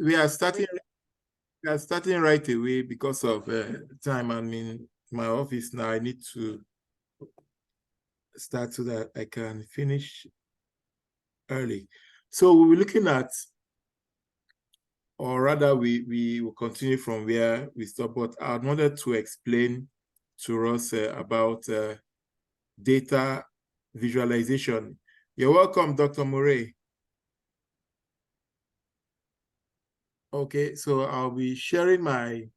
we are starting right away because of time. I'm in my office now. I need to start so that I can finish early. So we'll be looking at, or rather we will continue from where we stopped, but I wanted to explain to us about data visualization. You're welcome, Dr. Murray. Okay, so I'll be sharing my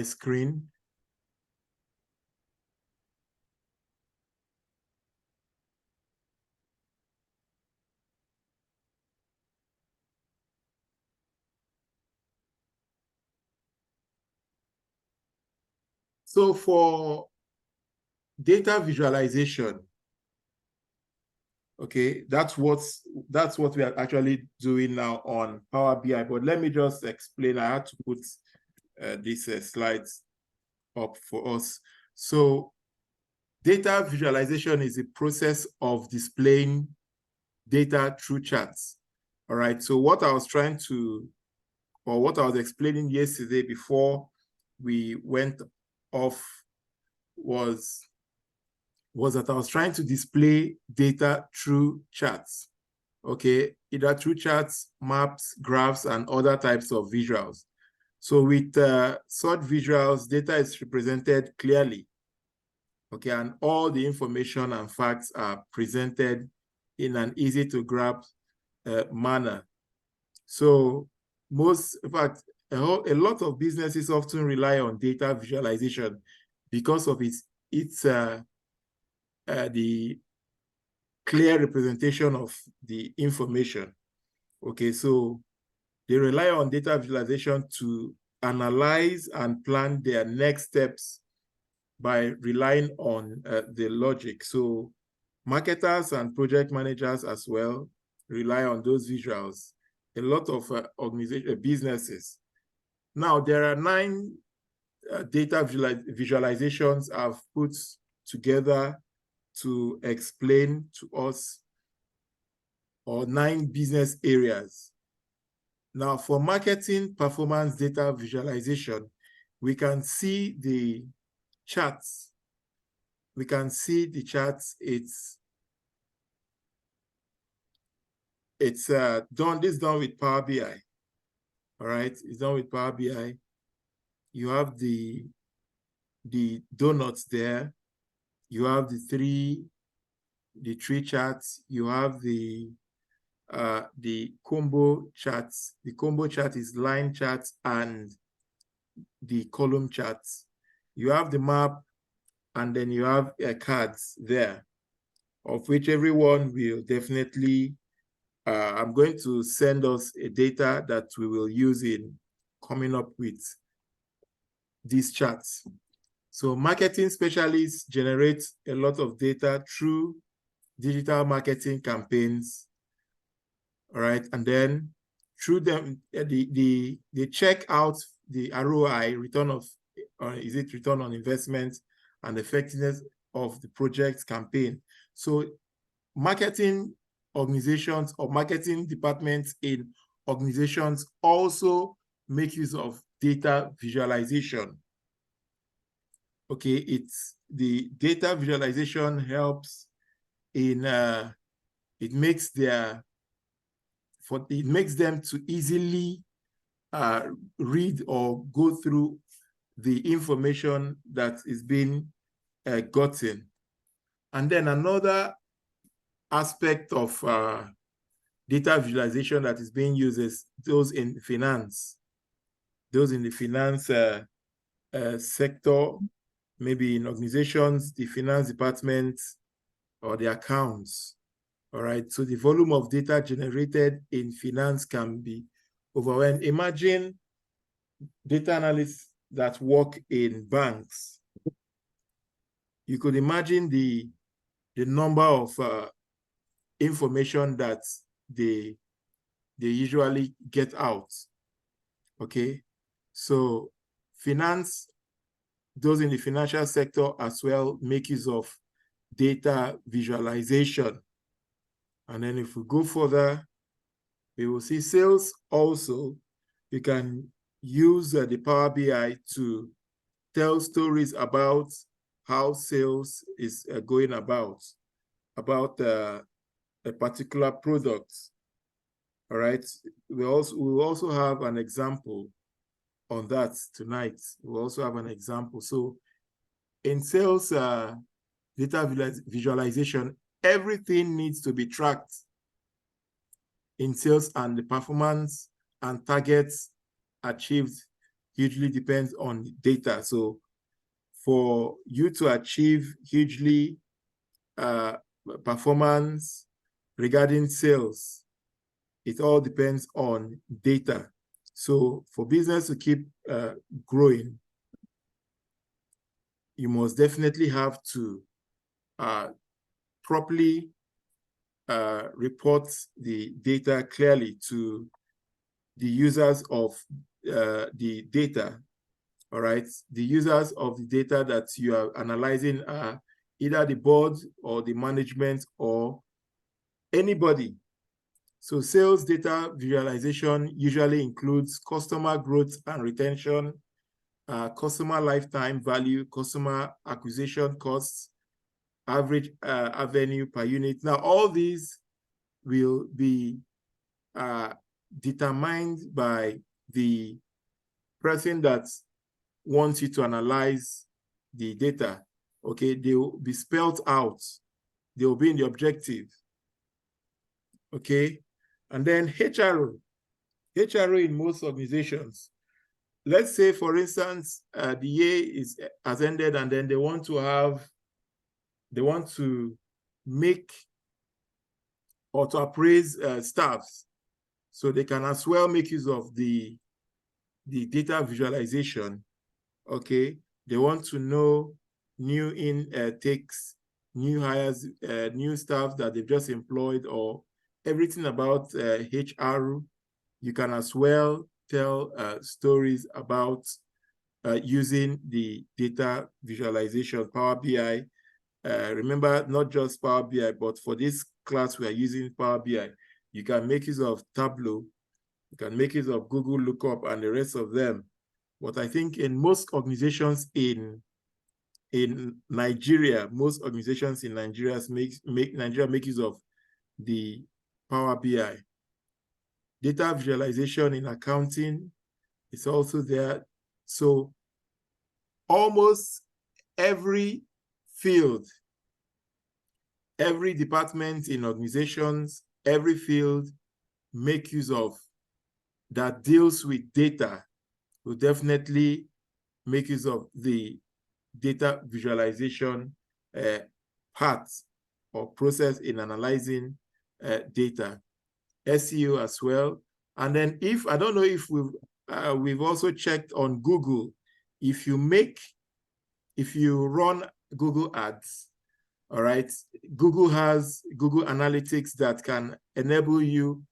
screen. So for data visualization, okay, that's what we are actually doing now on Power BI. But let me just explain. I had to put these slides up for us. So data visualization is the process of displaying data through charts. All right. So what I was trying to, or what I was explaining yesterday before we went off was that I was trying to display data through charts. Okay, either through charts, maps, graphs, and other types of visuals. So with such visuals, data is represented clearly. Okay, and all the information and facts are presented in an easy to grasp manner. So in fact, a lot of businesses often rely on data visualization because of the clear representation of the information. Okay, so they rely on data visualization to analyze and plan their next steps by relying on the logic. So marketers and project managers as well rely on those visuals. A lot of businesses. Now, there are 9 data visualizations I've put together to explain to us, or 9 business areas. Now, for marketing performance data visualization, we can see the charts. We can see the charts. It's done. This is done with Power BI. All right, it's done with Power BI. You have the donuts there. You have the three charts. You have the combo charts. The combo chart is line charts and the column charts. You have the map, and then you have cards there, of which everyone will definitely, I'm going to send us a data that we will use in coming up with these charts. So marketing specialists generate a lot of data through digital marketing campaigns. All right, and then through them, they check out the ROI, is it return on investment, and effectiveness of the project campaign. So marketing organizations or marketing departments in organizations also make use of data visualization. Okay, it's the data visualization helps in it makes them to easily read or go through the information that is being gotten. And then another aspect of data visualization that is being used is those in finance. Those in the finance sector, maybe in organizations, the finance department, or the accounts. All right, so the volume of data generated in finance can be overwhelming. Imagine data analysts that work in banks. You could imagine the number of information that they usually get out. Okay, so finance, those in the financial sector as well make use of data visualization. And then if we go further, We will see sales also. You can use the Power BI to tell stories about how sales is going about a particular product. All right. We will also have an example on that tonight. We'll also have an example. So in sales data visualization, everything needs to be tracked in sales, and the performance and targets achieved hugely depends on data. So for you to achieve hugely performance regarding sales, it all depends on data. So for business to keep growing, you must definitely have to properly report the data clearly to the users of the data. All right, the users of the data that you are analyzing are either the board or the management or anybody. So sales data visualization usually includes customer growth and retention, customer lifetime value, customer acquisition costs, average revenue per unit. Now, all these will be determined by the person that wants you to analyze the data. Okay, they will be spelled out. They will be in the objective. Okay, and then HRO. HRO in most organizations. Let's say, for instance, the year has ended, and then they want to make or to appraise staffs, so they can as well make use of the data visualization. Okay, they want to know new intakes, new hires, new staff that they've just employed, or everything about HR. You can as well tell stories about using the data visualization, Power BI. Remember, not just Power BI, but for this class, we are using Power BI. You can make use of Tableau, you can make use of Google Lookup and the rest of them. But I think in most organizations in Nigeria, most organizations in Nigeria make use of the Power BI. Data visualization in accounting is also there. So almost every field, every department in organizations, every field make use of that deals with data will definitely make use of the data visualization part or process in analyzing data. SEO as well. And then if, I don't know if we've also checked on Google, if you run Google ads, all right, Google has Google Analytics that can enable you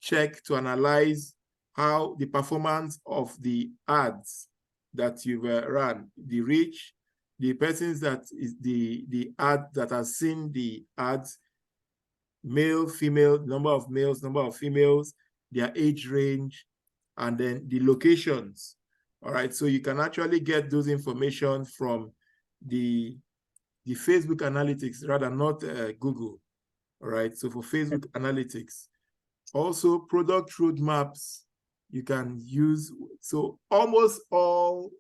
check to analyze how the performance of the ads that you've run, the reach, the persons that is the ad that has seen the ads, male, female, number of males, number of females, their age range, and then the locations. All right, so you can actually get those information from the Facebook Analytics, rather not Google. All right, so for Facebook Analytics. Also, product roadmaps you can use. So almost all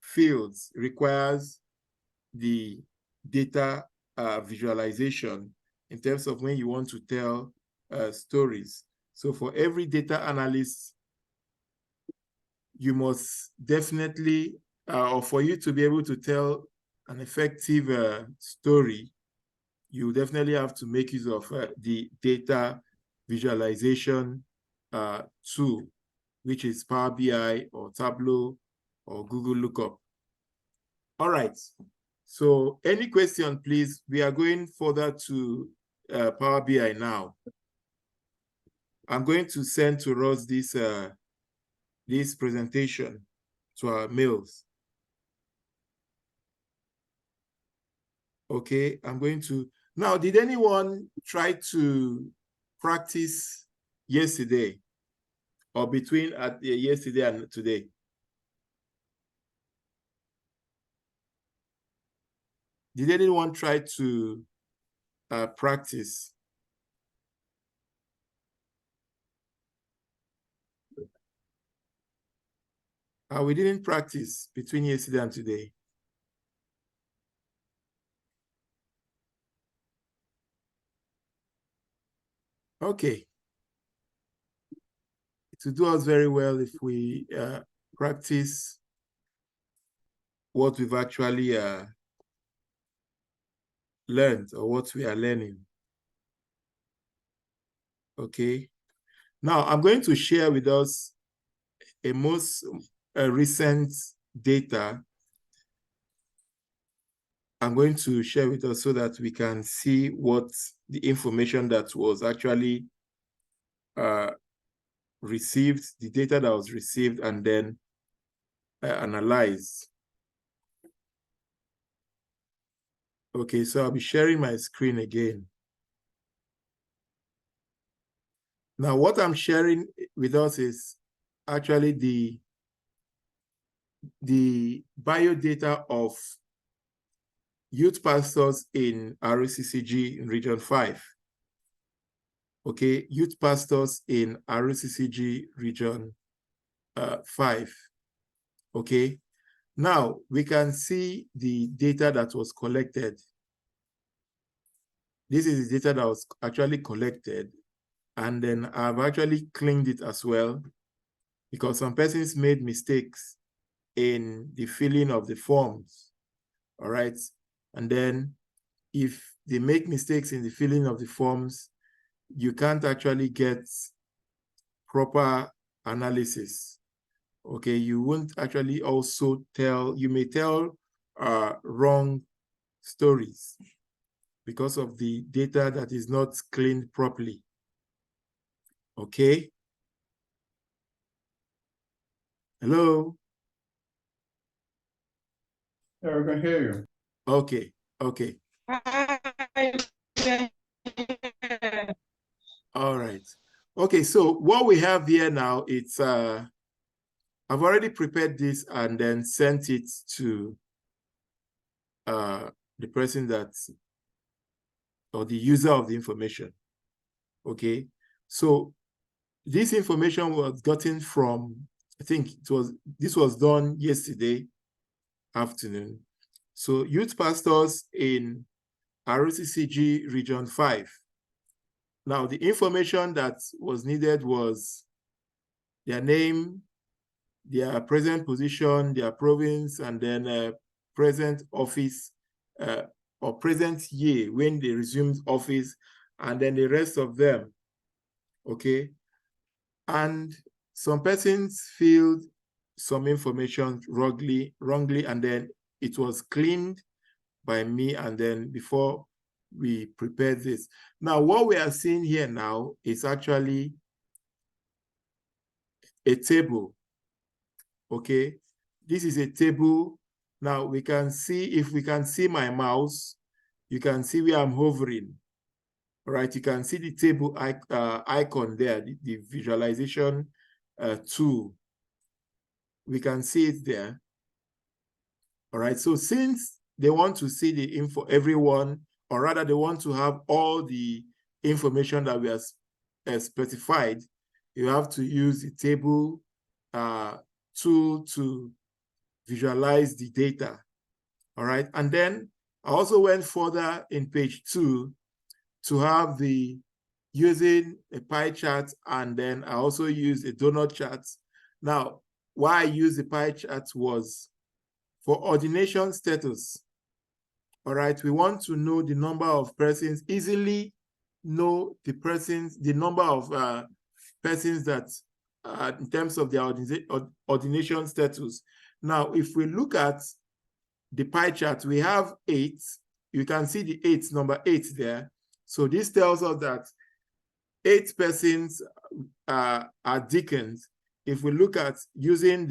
fields requires the data visualization in terms of when you want to tell stories. So for every data analyst, you must definitely, or for you to be able to tell an effective story, you definitely have to make use of the data visualization tool, which is Power BI or Tableau or Google Lookup. All right. So any question, please? We are going further to Power BI now. I'm going to send to us this presentation to our mails. Okay, I'm going to, now, did anyone try to practice yesterday or between yesterday and today? Did anyone try to practice? We didn't practice between yesterday and today. Okay. It will do us very well if we practice what we've actually learned or what we are learning. Okay. Now, I'm going to share with us a most recent data. I'm going to share with us so that we can see what the information that was actually received, the data that was received, and then analyzed. Okay, so I'll be sharing my screen again. Now, what I'm sharing with us is actually the biodata of youth pastors in RCCG in Region 5. Okay, youth pastors in RCCG Region 5. Okay, now we can see the data that was collected. This is the data that was actually collected, and then I've actually cleaned it as well because some persons made mistakes in the filling of the forms. All right, and then if they make mistakes in the filling of the forms, you can't actually get proper analysis. Okay, you won't actually also tell, you may tell wrong stories because of the data that is not cleaned properly. Okay. Hello? Yeah, we can hear you. Okay, okay. All right. Okay, so what we have here now, it's I've already prepared this and then sent it to the person that's, or the user of the information. Okay, so this information was gotten from, I think this was done yesterday afternoon. So youth pastors in RCCG Region 5. Now, the information that was needed was their name, their present position, their province, and then present office or present year when they resumed office, and then the rest of them. Okay. And some persons filled some information wrongly, and then it was cleaned by me, and then before we prepared this. Now, what we are seeing here now is actually a table. Okay, this is a table. Now we can see, if we can see my mouse, you can see where I'm hovering. All right, you can see the table icon there, the visualization tool. We can see it there. All right, so since they want to see the info, everyone, or rather they want to have all the information that we have specified, you have to use the table tool to visualize the data. All right, and then I also went further in page 2 to have the using a pie chart, and then I also used a donut chart. Now, why I used the pie chart was for ordination status. All right, we want to know the number of persons, easily know the persons, the number of persons that in terms of their ordination status. Now, if we look at the pie chart, we have 8. You can see the number 8 there. So this tells us that 8 persons are deacons. If we look at using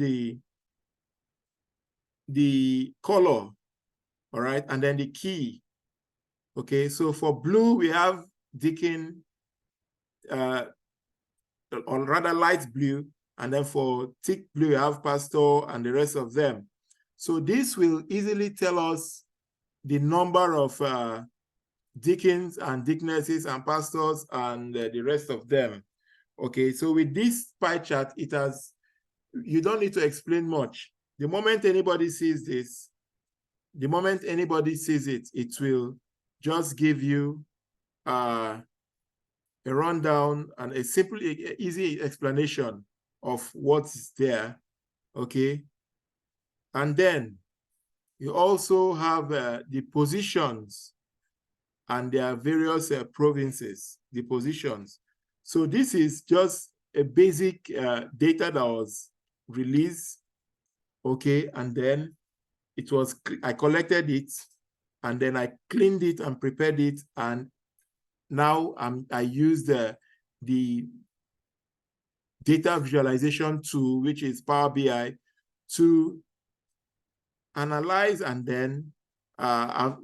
the color, all right, and then the key. Okay, so for blue, we have deacon or rather light blue, and then for thick blue, you have pastor and the rest of them. So this will easily tell us the number of deacons and deaconesses and pastors and the rest of them. Okay, so with this pie chart, you don't need to explain much. The moment anybody sees this, it will just give you a rundown and a simple, easy explanation of what's there, okay? And then you also have the positions and their various provinces, the positions. So this is just a basic data that was released, okay? And then I collected it, and then I cleaned it and prepared it, and now I use the data visualization tool, which is Power BI, to analyze, and then I've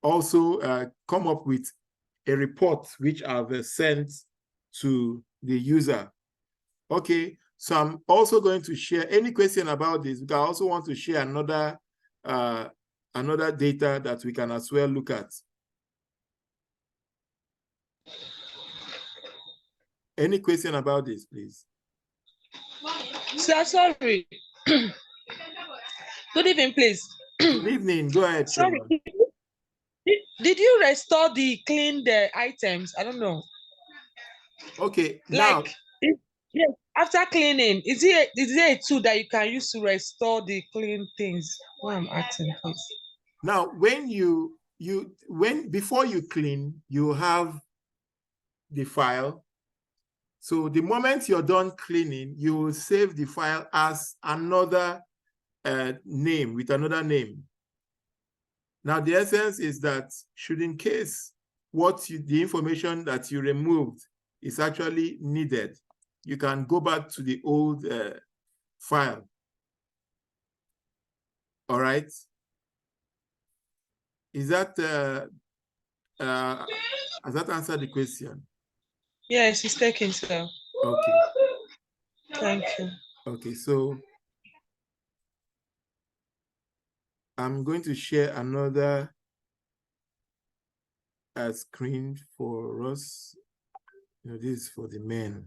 also come up with a report which I've sent to the user. Okay, so I'm also going to share any question about this, because I also want to share another data that we can as well look at. Any question about this, please? Sir, sorry. Good evening, please. Good evening. Go ahead. Sorry. Did you restore the cleaned items? I don't know. Okay. Now, yes, after cleaning, is there a tool that you can use to restore the clean things? What I'm asking, please. Now, when before you clean, you have the file. So the moment you're done cleaning, you will save the file as another name, with another name. Now, the essence is that should in case the information that you removed is actually needed, you can go back to the old file. All right. Is that, has that answered the question? Yes, it's taken, sir. Okay. Thank you. Okay, so I'm going to share another screen for us. This is for the men.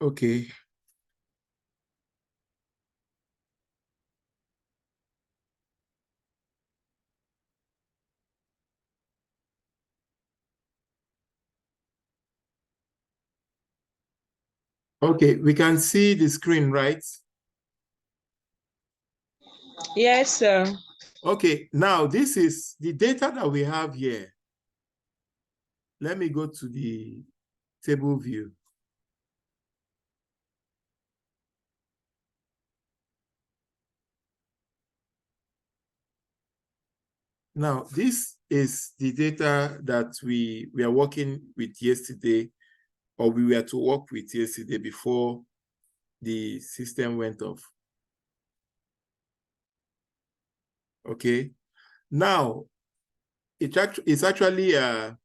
Okay. Okay, we can see the screen, right? Yes, sir. Okay, now this is the data that we have here. Let me go to the table view. Now, this is the data that we are working with yesterday, or we were to work with yesterday before the system went off. Okay. Now, it's actually a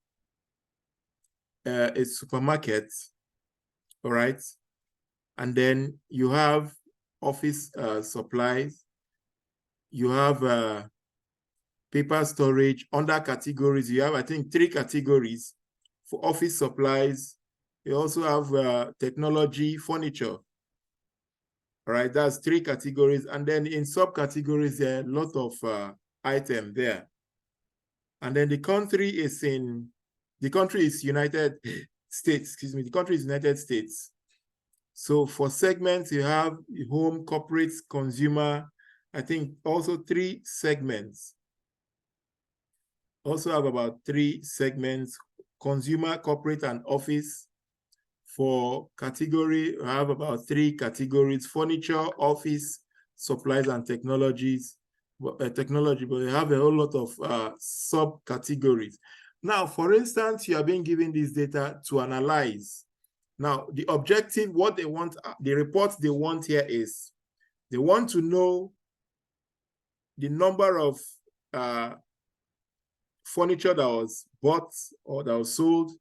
supermarket, all right? And then you have office supplies. You have paper storage. Under categories, you have, I think, 3 categories for office supplies. You also have technology, furniture. All right, that's 3 categories. And then in subcategories, there are a lot of items there. And then the country is United States, excuse me, the country is United States. So for segments, you have home, corporate, consumer. I think also 3 segments. Also have about 3 segments: consumer, corporate, and office. For category, we have about 3 categories: furniture, office, supplies, and technology, but we have a whole lot of subcategories. Now, for instance, you are being given this data to analyze. Now, the objective, what they want, the report they want here is, they want to know the number of furniture that was bought or that was sold.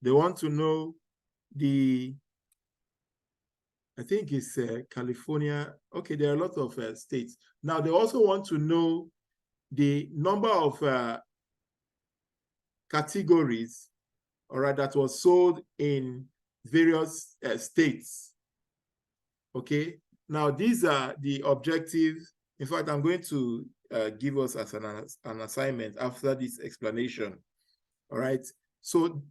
They want to know the, I think it's California. Okay, there are a lot of states. Now, they also want to know the number of categories, all right, that was sold in various states. Okay, now these are the objectives. In fact, I'm going to give us as an assignment after this explanation. All right, so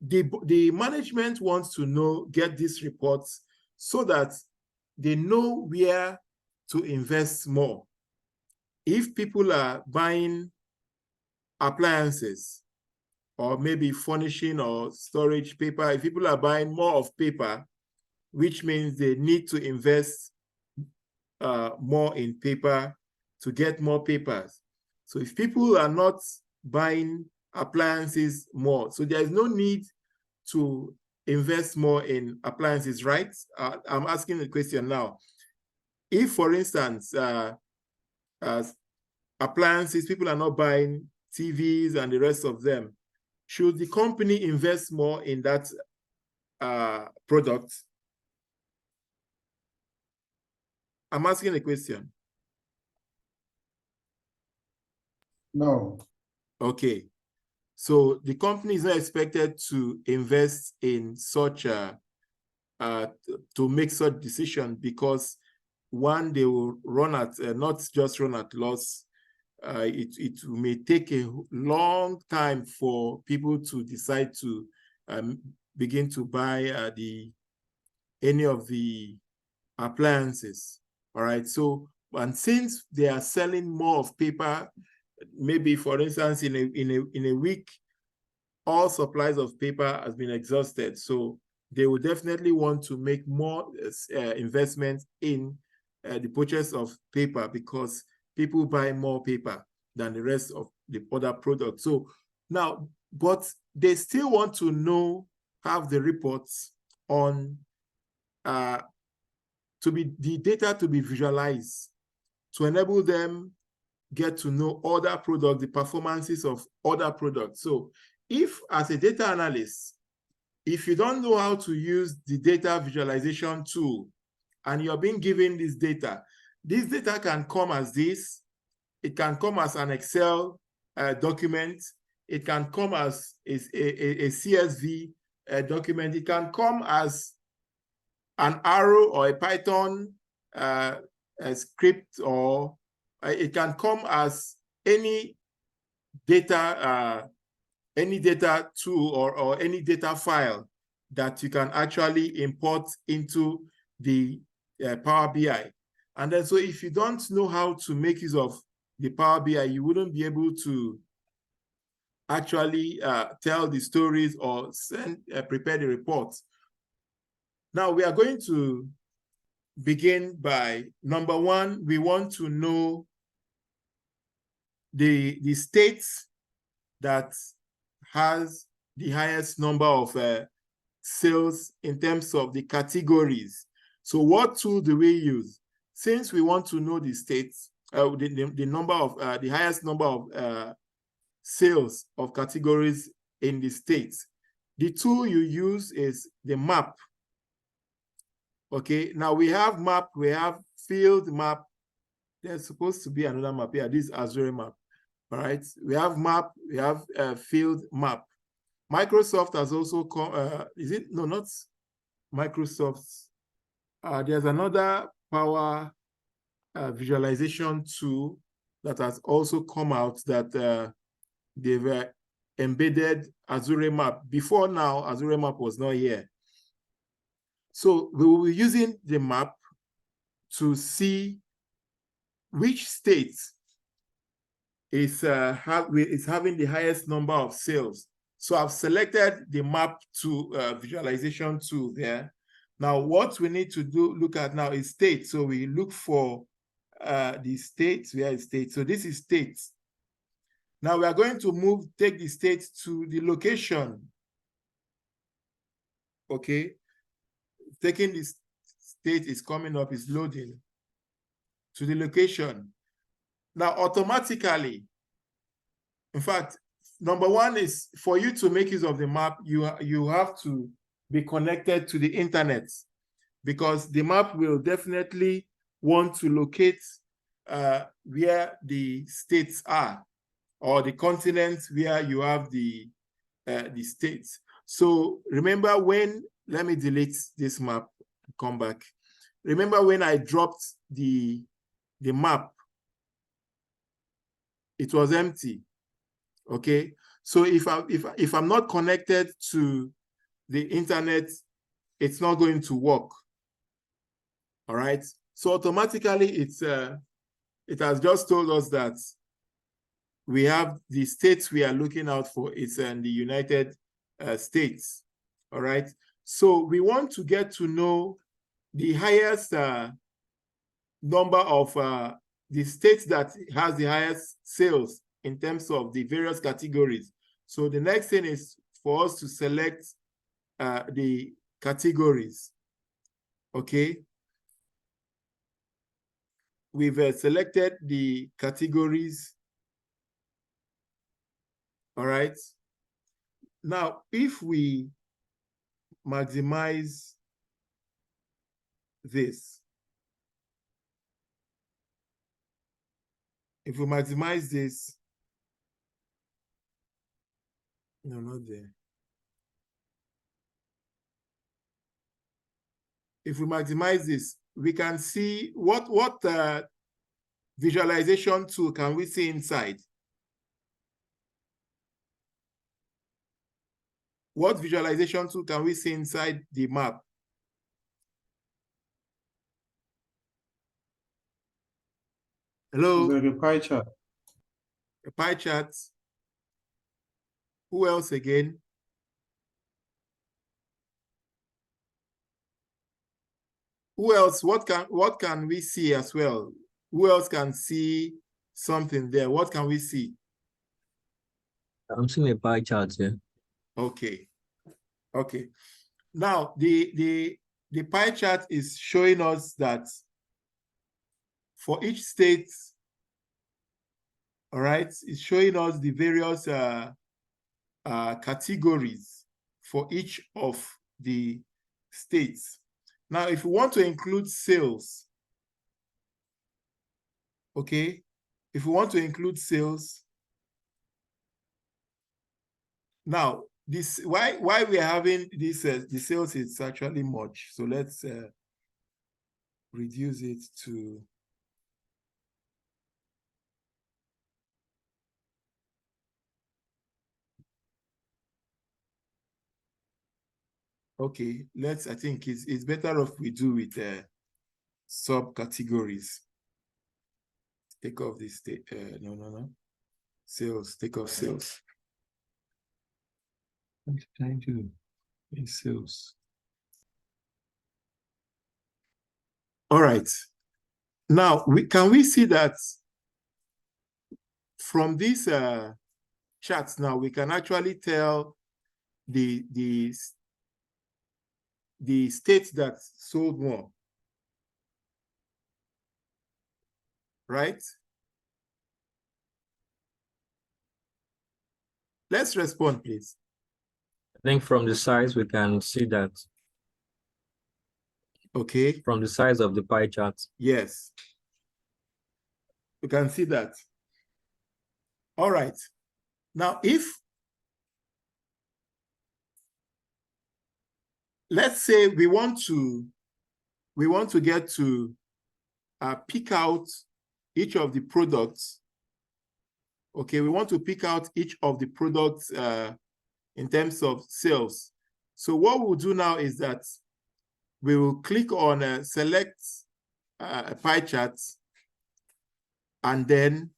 the management wants to know, get these reports so that they know where to invest more. If people are buying appliances or maybe furnishing or storage paper, if people are buying more of paper, which means they need to invest more in paper to get more papers. So if people are not buying appliances more, so there is no need to invest more in appliances, right? I'm asking the question now. If, for instance, appliances, people are not buying TVs and the rest of them, should the company invest more in that product? I'm asking a question. No. Okay. So the company is not expected to invest in such to make such decision, because one, they will run at, not just run at loss. It may take a long time for people to decide to begin to buy any of the appliances. All right. So, and since they are selling more of paper, maybe for instance, in a week, all supplies of paper has been exhausted. So they will definitely want to make more investment in the purchase of paper, because people buy more paper than the rest of the other products. So now, but they still want to know, have the reports on the data to be visualized, to enable them get to know other products, the performances of other products. So if, as a data analyst, if you don't know how to use the data visualization tool and you're being given this data can come as this, it can come as an Excel document, it can come as a CSV document, it can come as an arrow or a Python a script, or it can come as any data tool or any data file that you can actually import into the Power BI. And then, so if you don't know how to make use of the Power BI, you wouldn't be able to actually tell the stories or prepare the reports. Now, we are going to begin by, number one, we want to know the states that has the highest number of sales in terms of the categories. So what tool do we use? Since we want to know the states, the number of the highest number of sales of categories in the states, the tool you use is the map. Okay, now we have map, we have field map. There's supposed to be another map here. This is Azure map. All right, we have map, we have field map. Microsoft has also come, is it? No, not Microsoft. There's another Power visualization tool that has also come out that they've embedded Azure map. Before now, Azure map was not here. So we will be using the map to see which state is having the highest number of sales. So I've selected the map to visualization tool there. Now, what we need to look at now is state. So we look for the states, where is state? So this is states. Now we are going to take the state to the location. Okay. Taking this state is coming up, is loading to the location. Now, automatically, in fact, number one is for you to make use of the map, you have to be connected to the internet, because the map will definitely want to locate where the states are, or the continents where you have the states. So remember when, let me delete this map, come back. Remember when I dropped the map, it was empty. Okay, so if I'm not connected to the internet, it's not going to work. All right, so automatically it has just told us that we have the states we are looking out for. It's in the United States. All right, so we want to get to know the highest number of the states that has the highest sales in terms of the various categories. So the next thing is for us to select the categories. Okay. We've selected the categories. All right. Now, if we maximize this, if we maximize this, no, not there. If we maximize this, we can see what visualization tool can we see inside? What visualization tool can we see inside the map? Hello? It's like a pie chart. A pie chart. Who else again? Who else? What can we see as well? Who else can see something there? What can we see? I'm seeing a pie chart here. Okay. Okay. Now the pie chart is showing us that for each state, all right, it's showing us the various categories for each of the states. Now, if we want to include sales, okay, if we want to include sales, now this why we are having this the sales is actually much. So let's reduce it to okay. I think it's better if we do with subcategories. Take off this no. Sales, take off sales. What can I do in sales? All right. Now, can we see that from these charts now, we can actually tell the states that sold more, right? Let's respond, please. I think from the size, we can see that. Okay. From the size of the pie chart. Yes. You can see that. All right. Now, let's say we want to get to pick out each of the products. Okay, we want to pick out each of the products in terms of sales. So what we'll do now is that we will click on select a pie chart, and then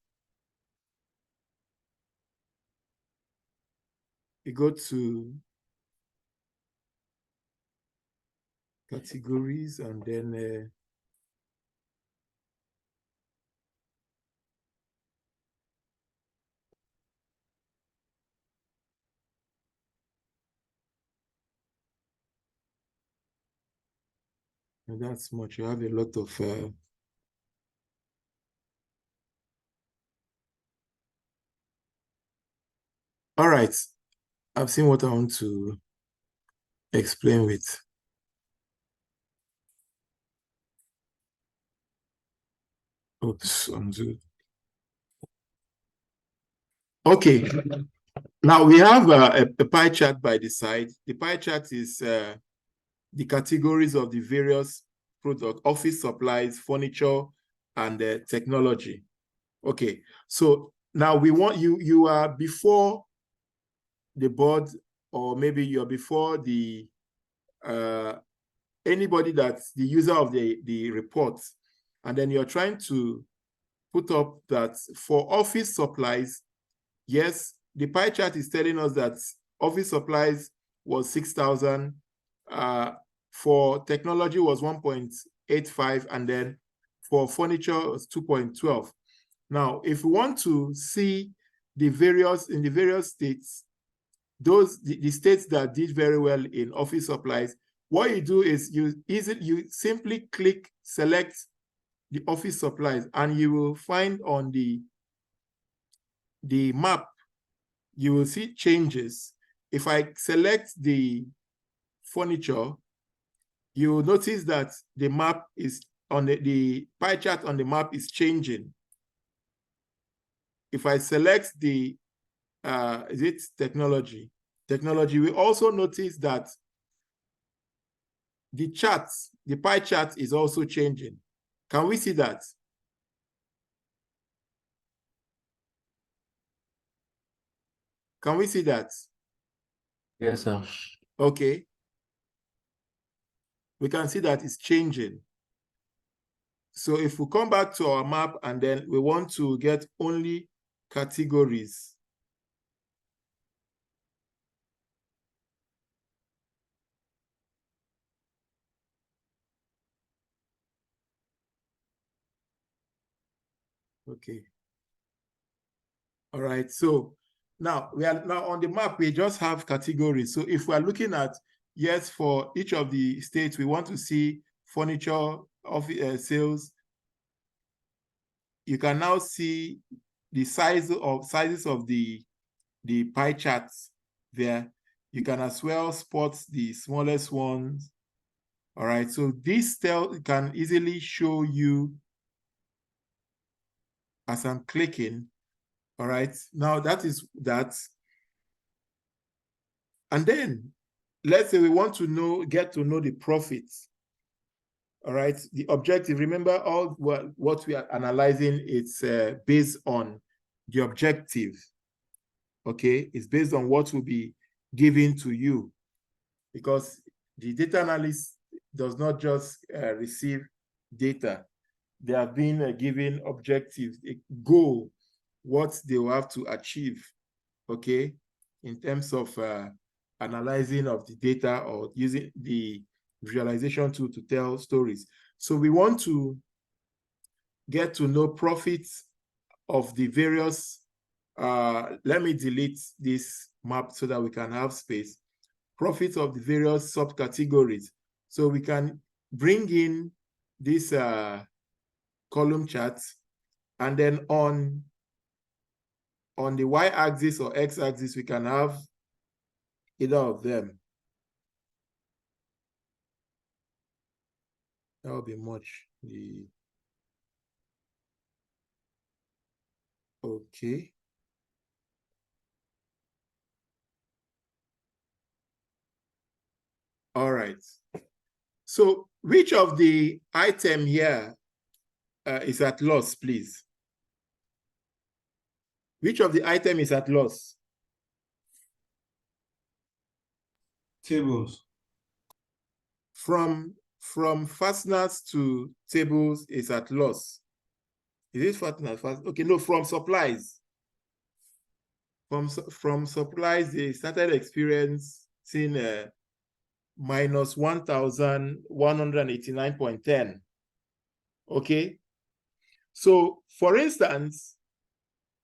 we go to categories, and then That's much. You have a lot of all right. I've seen what I want to explain with. Oops, undo. Okay. Now we have a pie chart by the side. The pie chart is the categories of the various product, office supplies, furniture, and technology. Okay, so now we want you are before the board, or maybe you're before the anybody that's the user of the report, and then you're trying to put up that for office supplies, yes, the pie chart is telling us that office supplies was 6,000, for technology was 1.85, and then for furniture was 2.12. Now, if we want to see the various states, the states that did very well in office supplies, what you do is you simply select the office supplies, and you will find on the map, you will see changes. If I select the furniture, you will notice that the map is on the pie chart on the map is changing. If I select the is it technology, we also notice that the pie chart is also changing. Can we see that? Can we see that? Yes, sir. Okay. We can see that it's changing. So if we come back to our map and then we want to get only categories, okay. All right, so now we are now on the map, we just have categories. So if we are looking at, yes, for each of the states, we want to see furniture sales, you can now see the sizes of the pie charts there. You can as well spot the smallest ones. All right, so this can easily show you as I'm clicking. All right, now that is that. And then let's say we want to get to know the profits. All right, the objective, remember all what we are analyzing, it's based on the objective. Okay, it's based on what will be given to you, because the data analyst does not just receive data. They have been given objectives, a goal, what they will have to achieve, okay, in terms of analyzing of the data or using the visualization tool to tell stories. So we want to get to know profits of the various, let me delete this map so that we can have space. Profits of the various subcategories. So we can bring in this column charts, and then on the y-axis or x-axis, we can have either of them. That will be much. Okay. All right. So which of the item here is at loss, please? Which of the item is at loss? Tables. From fasteners to tables is at loss. Is it fasteners? Okay, no, from supplies. From supplies, they started experiencing minus 1,189.10. Okay. So for instance,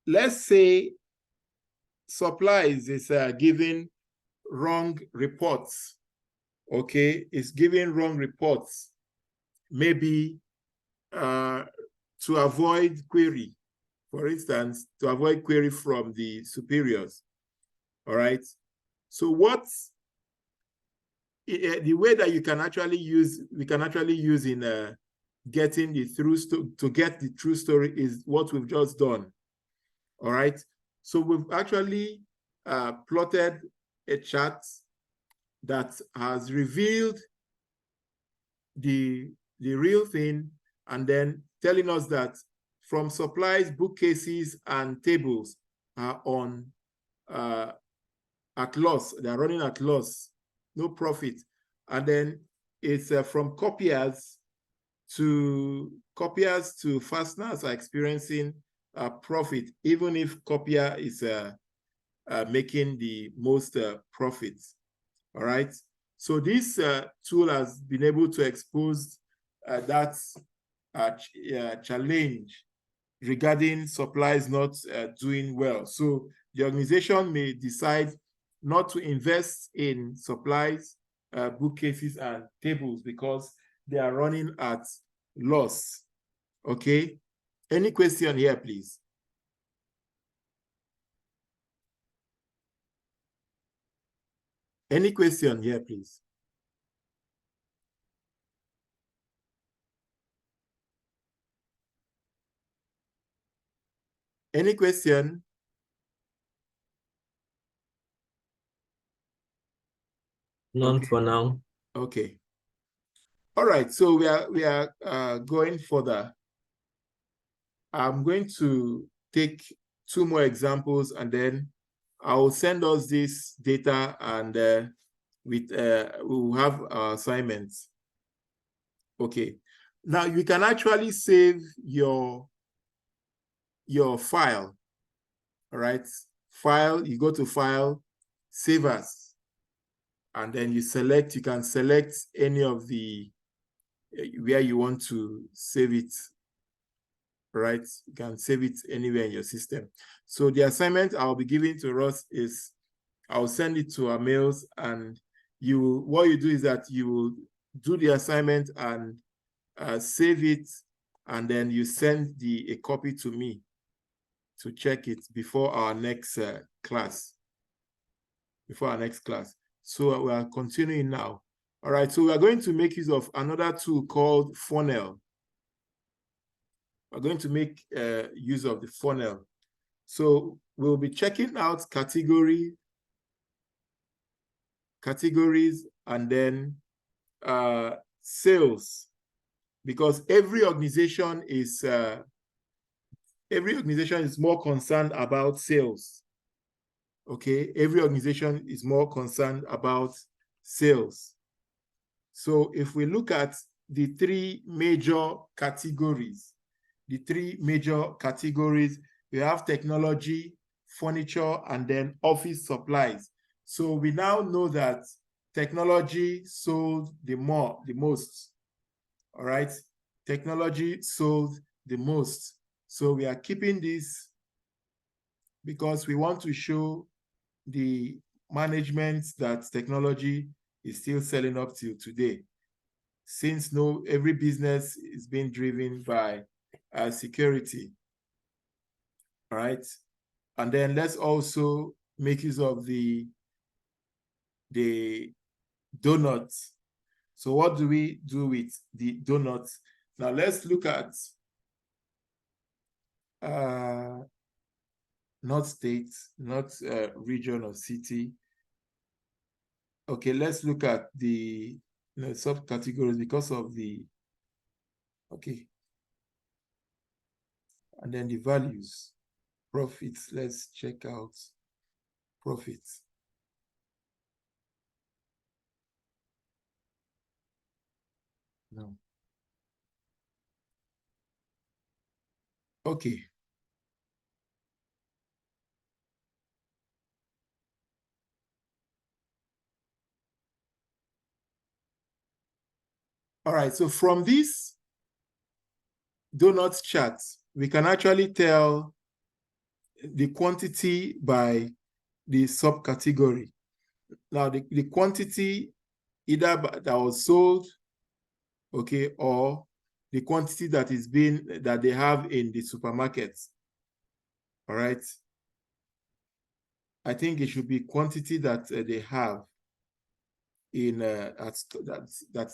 let's say supplies is giving wrong reports. Okay, it's giving wrong reports. maybe to avoid query, for instance, to avoid query from the superiors. All right. So the way that you can actually use, we can actually use in getting the to get the true story is what we've just done. All right. So we've actually plotted a chart that has revealed the real thing, and then telling us that from supplies, bookcases, and tables are on at loss. They're running at loss, no profit. And then it's from copiers to fasteners are experiencing a profit, even if copier is making the most profits. All right. So this tool has been able to expose that challenge regarding supplies not doing well. So the organization may decide not to invest in supplies, bookcases, and tables because they are running at loss. Okay. Any question here, please? Any question here, please? Any question? None for now. Okay. All right. So we are going further. I'm going to take 2 more examples, and then I will send us this data, and we will have our assignments. Okay. Now you can actually save your file. All right. File, you go to File, Save As, and then you can select any of the where you want to save it. Right, you can save it anywhere in your system. So the assignment I'll be giving to Ross is I'll send it to our mails, and what you do is that you will do the assignment and save it, and then you send a copy to me to check it before our next class. So we are continuing now. All right, so we are going to make use of another tool called Funnel. We're going to make use of the funnel. So we'll be checking out categories, and then sales, because every organization is more concerned about sales. Okay, every organization is more concerned about sales. So if we look at the 3 major categories, we have technology, furniture, and then office supplies. So we now know that technology sold the most. All right, technology sold the most. So we are keeping this because we want to show the management that technology is still selling up till today, since every business is being driven by security. All right. And then let's also make use of the donuts. So what do we do with the donuts? Now let's look at not state, not region or city. Okay, let's look at the subcategories because of the, okay. And then the values, profits, let's check out profits. No. Okay. All right, so from this donuts chart, we can actually tell the quantity by the subcategory. Now, the quantity either that was sold okay, or the quantity that is being, that they have in the supermarkets. All right. I think it should be quantity that they have in that's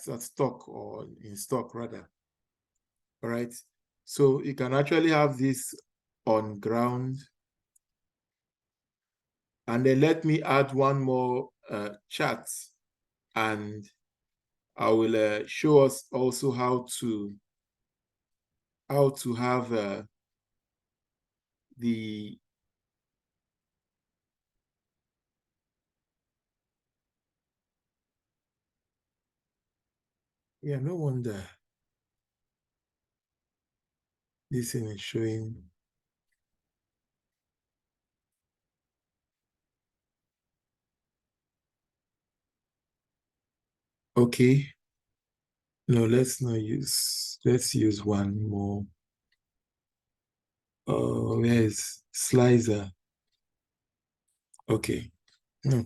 at stock, or in stock rather. All right. So you can actually have this on ground. And then let me add one more chart, and I will show us also how to have the yeah, no wonder this thing is showing. Okay. No, let's use one more. Oh, where is slicer? Okay. No.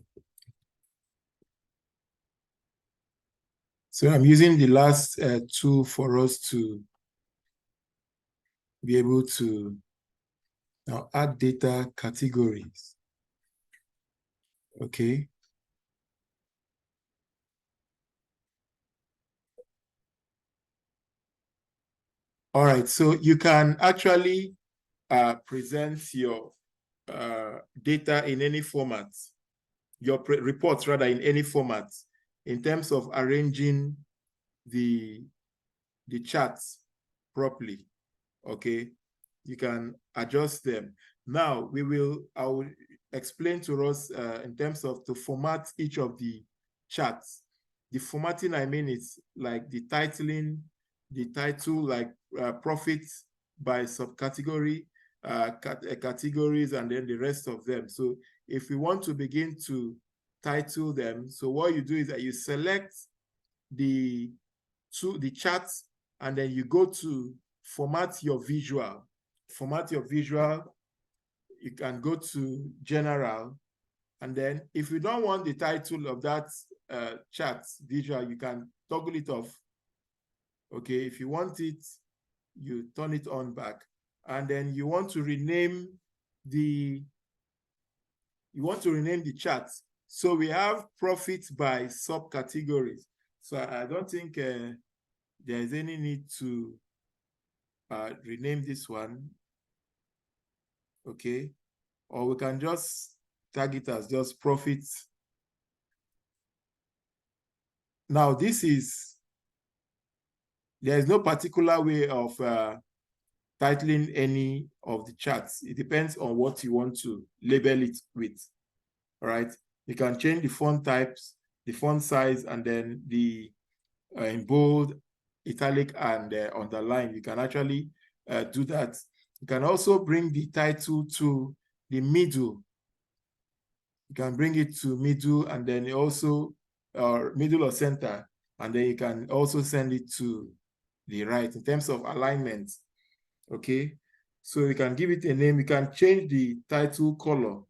So I'm using the last two for us to be able to now add data categories. Okay. All right, so you can actually present your data in any format, your reports rather, in any format, in terms of arranging the charts properly. Okay, you can adjust them. Now I will explain to us in terms of to format each of the charts. The formatting, I mean, is like the titling, the title, like profits by subcategory, categories, and then the rest of them. So if we want to begin to title them, so what you do is that you select the charts, and then you go to format your visual. Format your visual, you can go to general, and then if you don't want the title of that chart visual, you can toggle it off. Okay, if you want it, you turn it on back. And then you want to rename the chart. So we have profits by subcategories. So I don't think there is any need to rename this one. Okay, or we can just tag it as just profits. Now there is no particular way of titling any of the charts. It depends on what you want to label it with. All right, you can change the font types, the font size, and then the in bold, italic, and underline. You can actually do that. You can also bring the title to the middle. You can bring it to middle, and then also middle or center, and then you can also send it to the right in terms of alignment. Okay, so you can give it a name. You can change the title color.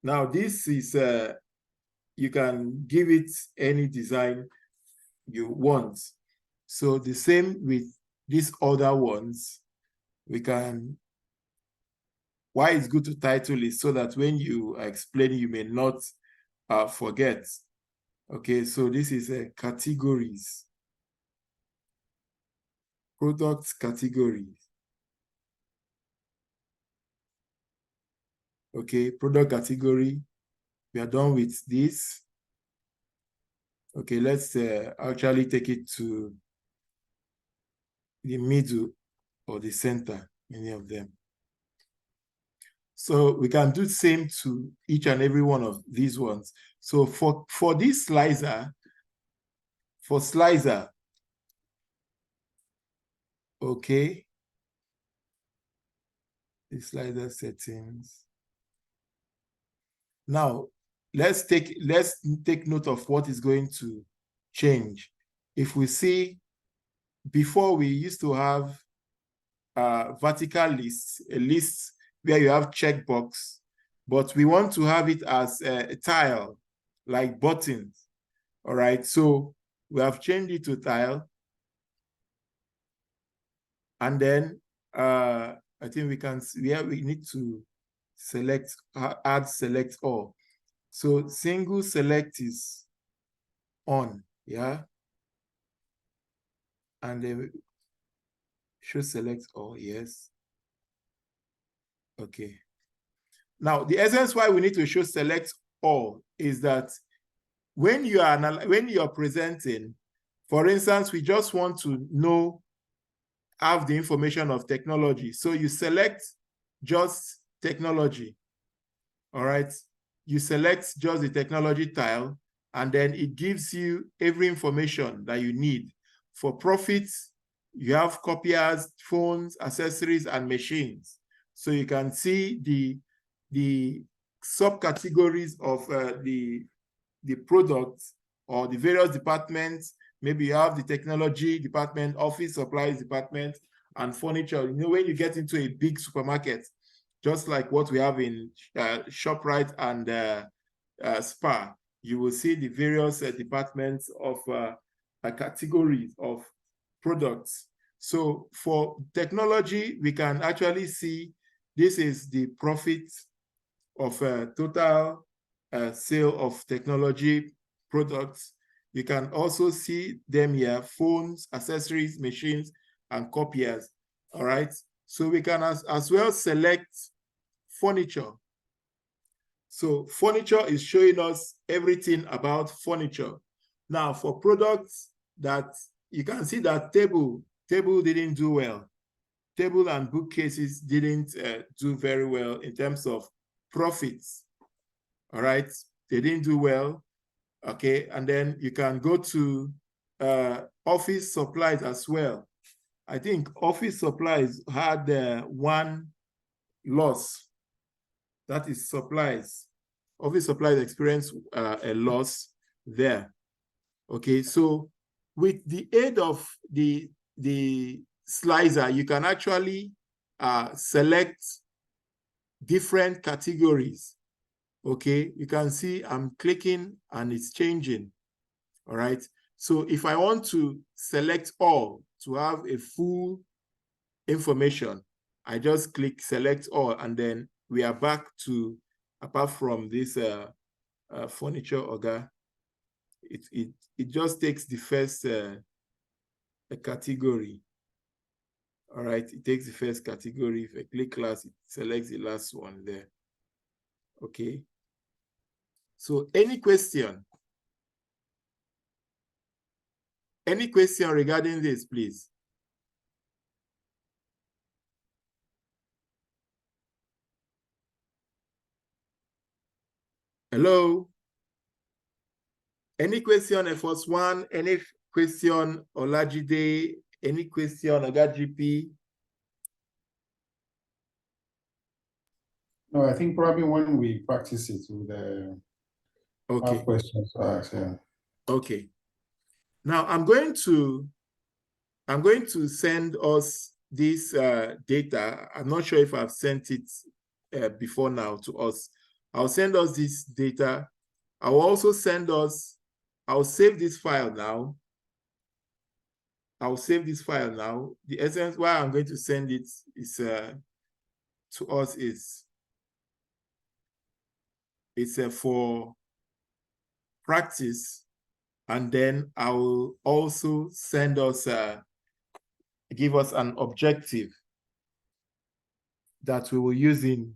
Now this is you can give it any design you want. So the same with these other ones. We can, why it's good to title is so that when you explain, you may not forget. Okay, so this is categories, product categories. Okay, product category. We are done with this. Okay, let's actually take it to the middle or the center, any of them. So we can do the same to each and every one of these ones. So for this slicer, okay, the slider settings. Now let's take note of what is going to change. If we see, before we used to have vertical lists, a list where you have checkbox, but we want to have it as a tile, like buttons. All right, so we have changed it to tile. And then I think we can see where we need to select, add select all. So single select is on, yeah. And then should select all, yes. Okay. Now the essence why we need to show select all is that when you are presenting, for instance, we just want to have the information of technology. So you select just technology. All right. You select just the technology tile, and then it gives you every information that you need. For profits, you have copiers, phones, accessories, and machines. So you can see the subcategories of the products or the various departments. Maybe you have the technology department, office supplies department, and furniture. You know, when you get into a big supermarket, just like what we have in ShopRite and Spar, you will see the various departments of categories of products. So for technology, we can actually see this is the profit of total sale of technology products. You can also see them here: phones, accessories, machines, and copiers. All right. So we can as well select furniture. So furniture is showing us everything about furniture. Now for products that you can see that table didn't do well. Table and bookcases didn't do very well in terms of profits. All right, they didn't do well. Okay, and then you can go to office supplies as well. I think office supplies had one loss. That is supplies. Office supplies experienced a loss there. Okay, so with the aid of the slicer, you can actually select different categories. Okay, you can see I'm clicking and it's changing. All right, so if I want to select all to have a full information, I just click select all, and then we are back to, apart from this furniture order, it just takes the first category. All right, it takes the first category. If I click class, it selects the last one there. Okay. So any question? Any question regarding this, please? Hello? Any question, first one? Any question, Olajide? Any question, OgaGP? No, I think probably when we practice it, we'll Okay. have questions to ask. Yeah. Okay. Now I'm going to send us this data. I'm not sure if I've sent it before now to us. I'll send us this data. I'll also send us, I'll save this file now. I'll save this file now. The essence why I'm going to send it is to us is it's for practice, and then I will also send us give us an objective that we will use in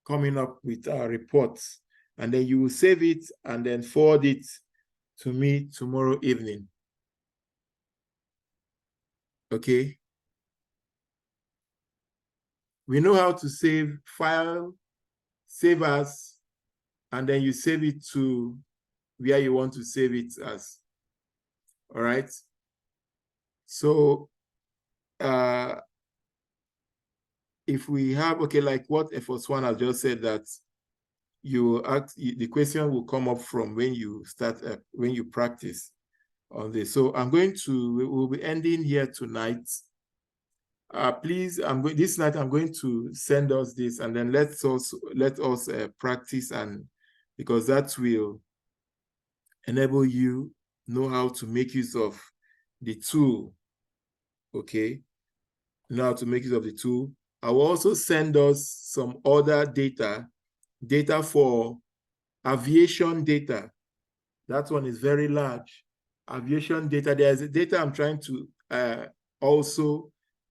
coming up with our reports, and then you will save it and then forward it to me tomorrow evening. Okay. We know how to save file, save as, and then you save it to where you want to save it as. All right. So if we have, okay, like what F1 has just said, that you ask, the question will come up from when you start, when you practice on this. So we'll be ending here tonight. Please, this night I'm going to send us this, and then let us practice, and because that will enable you know how to make use of the tool. Okay, know how to make use of the tool. I will also send us some other data for aviation data. That one is very large. Aviation data, there's a data I'm trying to also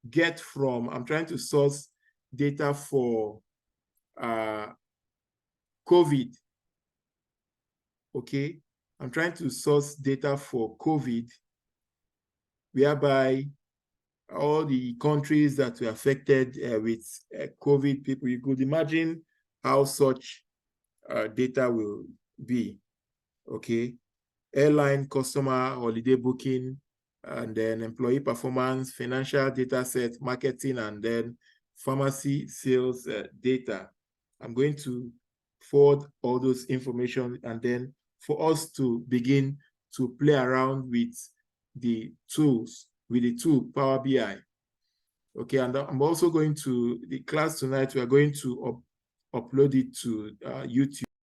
get from, I'm trying to source data for COVID. Okay, I'm trying to source data for COVID, whereby all the countries that were affected with COVID people, you could imagine how such data will be. Okay, airline customer holiday booking, and then employee performance, financial data set, marketing, and then pharmacy sales data. I'm going to forward all those information, and then for us to begin to play around with the tools, with the tool Power BI. Okay, and I'm also going to, the class tonight, we are going to upload it to YouTube.